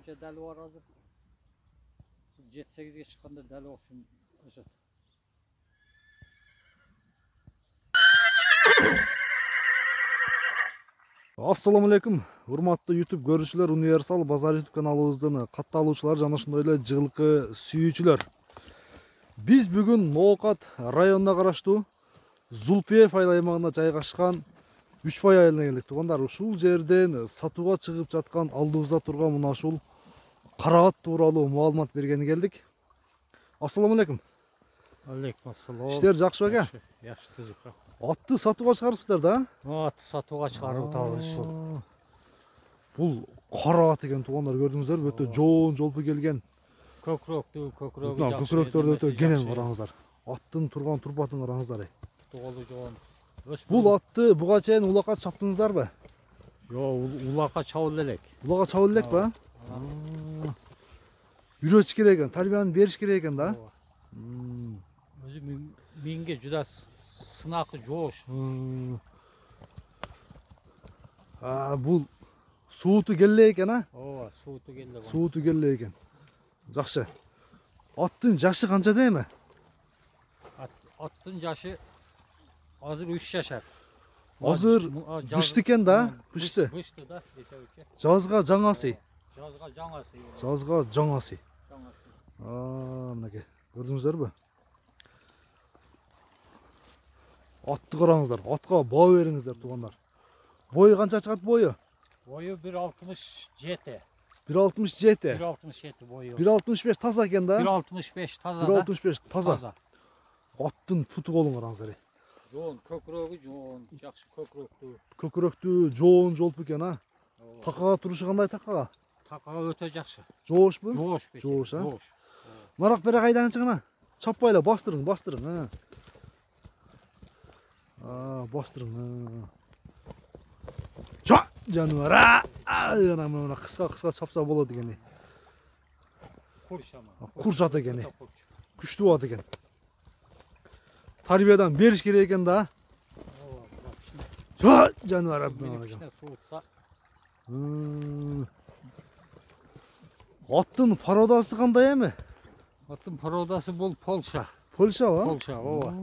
Anca deli var hazır. 7-8'e çıkanda deli olsun. Assalamu alaikum, урматтуу YouTube көрүүчүлөр, Универсал Базар YouTube каналыбыздын катталуучулар жана ошондой эле жылкы сүйүүчүлөр. Биз бүгүн Ноокат районуна караштуу Зулпиев айыл аймагында жайгашкан Үчбай айылына келдик. Туугандар, ушул жерден сатууга чыгып жаткан алдыбызда турган мына ушул караат тууралуу маалымат бергени келдик. Ассаламу алейкум. Алейкум ассалам. Иштер жакшы беке? Жакшы түзүк. Атты сатууга чыгарыпсыздар да? Атты сатууга чыгарып атабыз ушул. Бул кара ат экен, туугандар, көрдүңүздөрбү? Өтө жоон жолпу келген. Көкүрөктүү жакшы. Көкүрөктөрдү өтө кенен караңыздар. Аттын турган турбатын караңыздар. Тоголу жоон. Бул атты буга чейин улакка чаптыңыздарбы? Жок, улакка чабыл элек. Улакка чабыл элек ба? Үйрөтүш керек экен, тарбияны бериш керек экен да. Өзү менге жуда сынакы жоош. Бул сууту келе экен, а? Ооба, сууту келе. Сууту келе экен. Жакшы. Аттын жашы канча дейми? Аттын жашы азыр 3 жашар. Азыр бышты экен да, бышты. Бышты да, десебичи. Жазга жаңасы. Жазга жаңасы. Жазга жаңасы. Мынакей, көрдүңүздөрбү? Атты караңыздар, атка баа бериңиздер, туугандар. Бою канча чыгат бою? Бою 1.67. 1.67. 1.67 бою. 1.65 таза экен да? 1.65 таза. 1.65 таза. Аттын путу колун караңыздар. Жоон, көкүрөгү жоон, жакшы көкүрөктүү. Көкүрөктүү жоон жолпу экен, а? Такага турушу кандай такага? Такага өтө жакшы. Жоошпу? Жоош. Жоош, а? Нарак бере кайдаңчы, чаппайлы бастырың, бастырың. Жа, жануар. Мына кыска чапса болот экен. Курч ат экен. Күчтүү ат экен. Тарбиядан бериш керек экен да. Жа, жануар. Аттын породасы кандай эми? Аттын породасы бул Полша. Польша ба? Полша, ооба.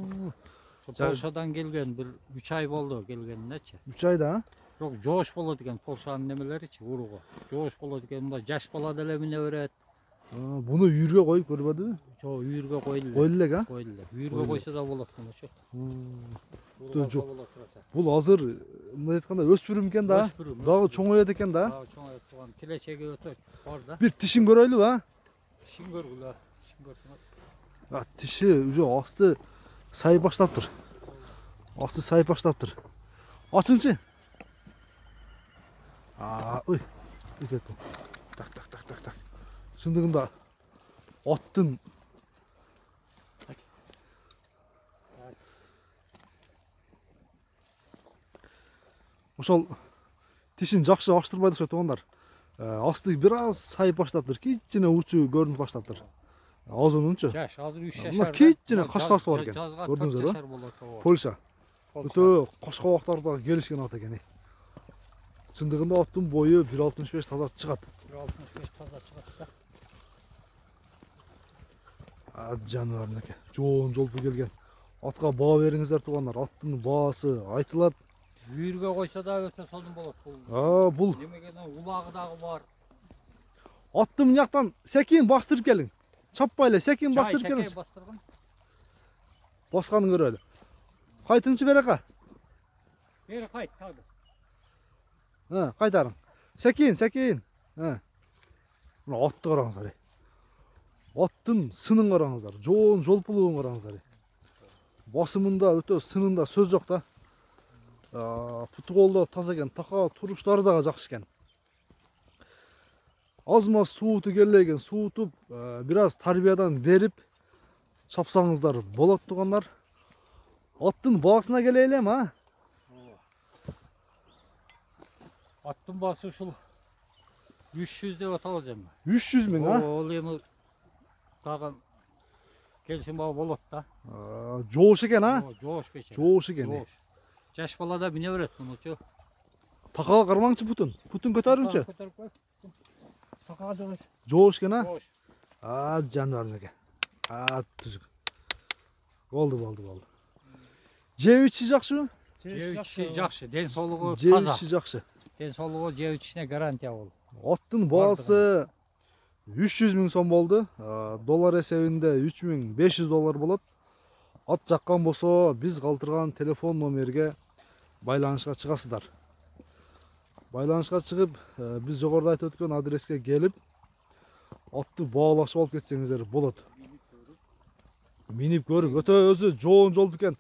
Полшадан келген, bir 3 ай болду келгенинечи. 3 айда? Жок, жоош болот экен Полшанын немелеричи, уругу. Жоош болот экен, мында жаш бала деле мине берет. Буну үйүргө коюп көрбөдүбү? Жок, үйүргө коюлду. Коюлду элек, а? Коюлду. Үйүргө койсо да болот мынучу. Бул азыр мындай айтканда өспүрүм экен да? Дагы чоңоёт экен да? Дагы чоңоёт турган, келечеги өтө бар да. Бир тишин көрөйлүбү, а? Тишин көргүлө, тишин көрсөң. Тиши уже асты сайып баштаптыр. Асты сайып баштаптыр. Ачыңчы. Ой. Так. Шындыгында аттын ошол тишин жакшы ачтырбай турса туугандар. Асты бир аз сайып баштаптыр. Кичине учу көрүнүп баштаптыр. Азынынчы. Жаш, азыр 3 жашар. Мына кичине кашкасы бар экен. Көрдүңүздөрбү? Польша. Өтө кашкабактарда келишкен ат экен. Чындыгында аттын бою 1.65 таза чыгат. 1.65 таза чыгат да. Жануар мынакей, жоон жолпу келген. Атка баа бериңиздер, туугандар. Аттын баасы айтылат. Үйүргө койсо да өтө сонун болот бул. Немегенен улагы дагы бар. Атты мынаяктан секин бастырып келиң. Чаппайлы, секин бастырып келиң. Басканын көрөлү. Кайтыңчы берека. Бери кайт, тагы. Кайтарың. Секин. Мына атты караңыздар. Аттын сынын караңыздар. Жоон жолпулугун караңыздар. Басымында өтө сынында сөз жок да. Путу колдо таза экен, така туруштары дагы жакшы экен. Азмаз сууту келе экен, суутуп бир аз тарбиядан берип чапсаңыздар болот, туугандар. Аттын баасына келейлем, а? Аттын баасы ушул 300 деп атабыз эми. 300 миң, а? Ол эми дагы келсем болот да. Жоош экен, а? Жоош бече. Жоош экен. Жаш бала да бине берет мунучу. Такага кармаңчы путун. Путун көтөрүңчү. Sakağa joğuş. Жоош экен, а? Жош. Жаныбар экен. Түзүк. Болду. Жеп ичи жакшыбы? Жеп ичиши жакшы, ден соолугу Жеп таза. ичи жакшы. Ден соолугу жеп ичишине гарантия бул. Аттын баасы 300 000 сом болду. Доллар эсебинде 3500 доллар болот. Ат жаккан болсо, биз калтырган телефон номерге байланышка чыгасыздар. Байланышка чыгып, биз жогоруда айтып өткөн адреске келип, атты баалакчы болуп кетсеңиздер болот. Минип көрүп, өтө өзү жоон жол экен.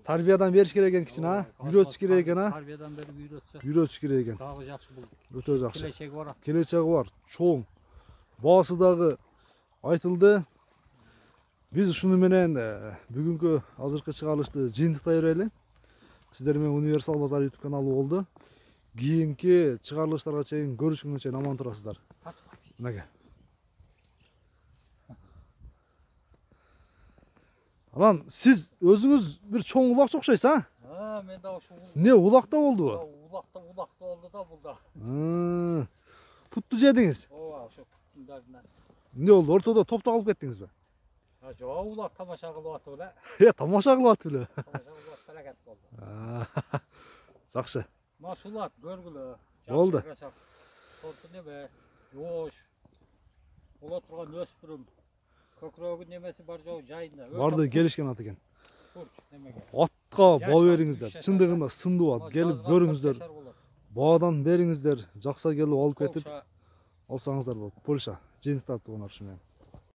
Тарбиядан бериш керек экен кичине, а? Үйрөтүш керек экен, а? Тарбиядан берип үйрөтсө Үйрөтүш керек экен. дагы жакшы бул. Өтө жакшы. Келечеги бар. Келечеги бар, чоң. Баасы дагы айтылды. Биз ушуну менен бүгүнкү азыркы чыгарылышты жыйынтыктай берели. Сиздер менен Универсал Базар YouTube каналы болду. Кийинки чыгарылыштарга чейин көрүшкөнгө чейин аман турасыздар. Мынакей. Анан сиз өзүңүз бир чоң улакчы окшойсуз, а? Мен да ушул Не улакта болдубу? улакта болду да бул да. Путту жедиңиз. Ооба, ошо путтундарынан. Не болду? Ортодо топто калып кеттиңизби? Жок, улак тамаша кылып атып эле. Тамаша кылып атып эле. Тамаша кылып берекет болду. Жакшы. Машулат көргүлө. Болду. Сорту неме? Жош. Боло турган өспүрүм. Көкрөгүн немеси бар жок жайында. Барды келишкен ат экен. Курч немеге. Атка баа бериңиздер. Чындыгында сындуу ат. Келип көрүңүздөр. Баадан бериңиздер. Жакса келип алып кетип алсаңыздар болот. Польша жыйынтыктап туган ушу менен.